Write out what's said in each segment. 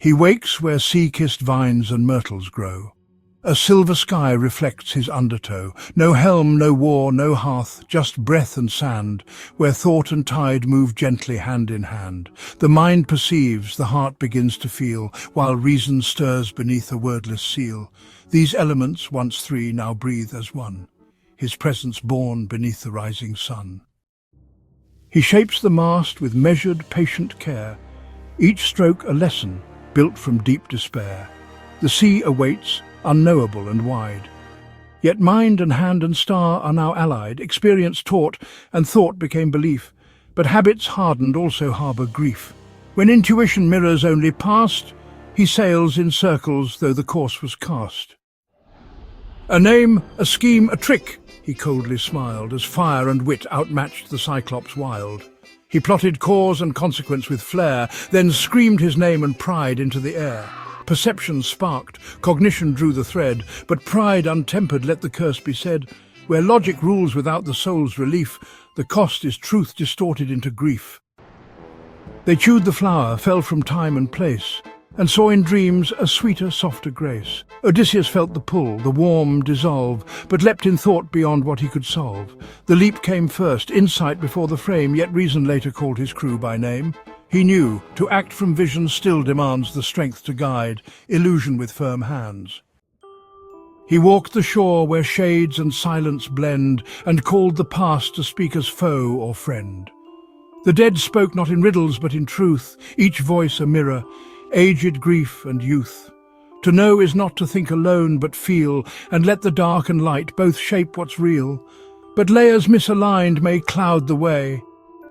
He wakes where sea-kissed vines and myrtles grow. A silver sky reflects his undertow. No helm, no war, no hearth, just breath and sand, where thought and tide move gently hand in hand. The mind perceives, the heart begins to feel, while reason stirs beneath a wordless seal. These elements, once three, now breathe as one, his presence born beneath the rising sun. He shapes the mast with measured, patient care, each stroke a lesson, built from deep despair. The sea awaits, unknowable and wide. Yet mind and hand and star are now allied, experience taught, and thought became belief. But habits hardened also harbour grief. When intuition mirrors only past, he sails in circles though the course was cast. A name, a scheme, a trick, he coldly smiled, as fire and wit outmatched the Cyclops wild. He plotted cause and consequence with flair, then screamed his name and pride into the air. Perception sparked, cognition drew the thread, but pride untempered let the curse be said. Where logic rules without the soul's relief, the cost is truth distorted into grief. They chewed the flower, fell from time and place, and saw in dreams a sweeter, softer grace. Odysseus felt the pull, the warm dissolve, but leapt in thought beyond what he could solve. The leap came first, insight before the frame, yet reason later called his crew by name. He knew, to act from vision still demands the strength to guide, illusion with firm hands. He walked the shore where shades and silence blend, and called the past to speak as foe or friend. The dead spoke not in riddles but in truth, each voice a mirror, aged grief and youth. To know is not to think alone but feel, and let the dark and light both shape what's real. But layers misaligned may cloud the way.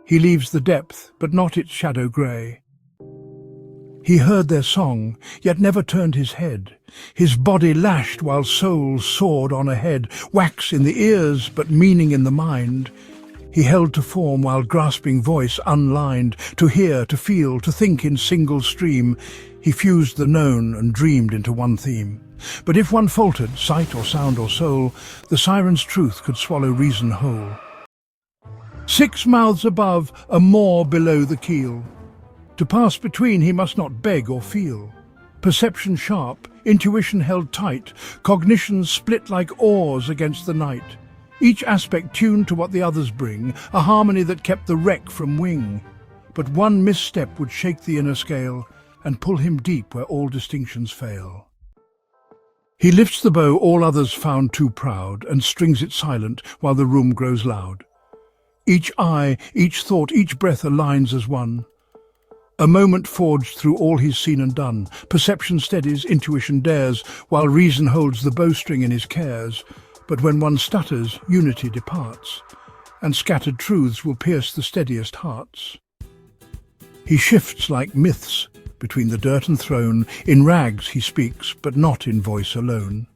He leaves the depth, but not its shadow grey. He heard their song, yet never turned his head. His body lashed while soul soared on ahead, wax in the ears, but meaning in the mind. He held to form while grasping voice unlined, to hear, to feel, to think in single stream. He fused the known and dreamed into one theme. But if one faltered, sight or sound or soul, the siren's truth could swallow reason whole. 6 mouths above, a more below the keel. To pass between he must not beg or feel. Perception sharp, intuition held tight, cognition split like oars against the night. Each aspect tuned to what the others bring, a harmony that kept the wreck from wing. But one misstep would shake the inner scale and pull him deep where all distinctions fail. He lifts the bow all others found too proud, and strings it silent while the room grows loud. Each eye, each thought, each breath aligns as one. A moment forged through all he's seen and done. Perception steadies, intuition dares, while reason holds the bowstring in his cares. But when one stutters, unity departs, and scattered truths will pierce the steadiest hearts. He shifts like myths between the dirt and throne. In rags he speaks, but not in voice alone.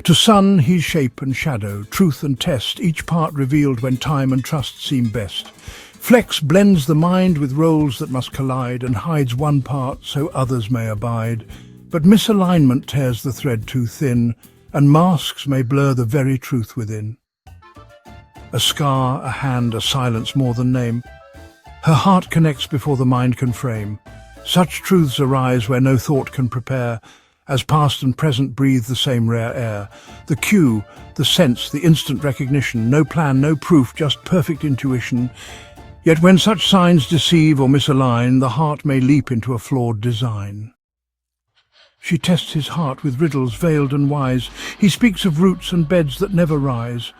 To sun he's shape and shadow, truth and test, each part revealed when time and trust seem best. Flex blends the mind with roles that must collide, and hides one part so others may abide. But misalignment tears the thread too thin, and masks may blur the very truth within. A scar, a hand, a silence more than name. Her heart connects before the mind can frame. Such truths arise where no thought can prepare, as past and present breathe the same rare air. The cue, the sense, the instant recognition, no plan, no proof, just perfect intuition. Yet when such signs deceive or misalign, the heart may leap into a flawed design. She tests his heart with riddles veiled and wise. He speaks of roots and beds that never rise.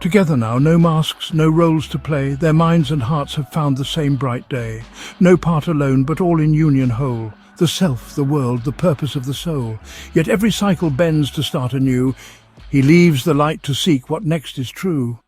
Together now, no masks, no roles to play, their minds and hearts have found the same bright day. No part alone, but all in union whole. The self, the world, the purpose of the soul. Yet every cycle bends to start anew. He leaves the light to seek what next is true.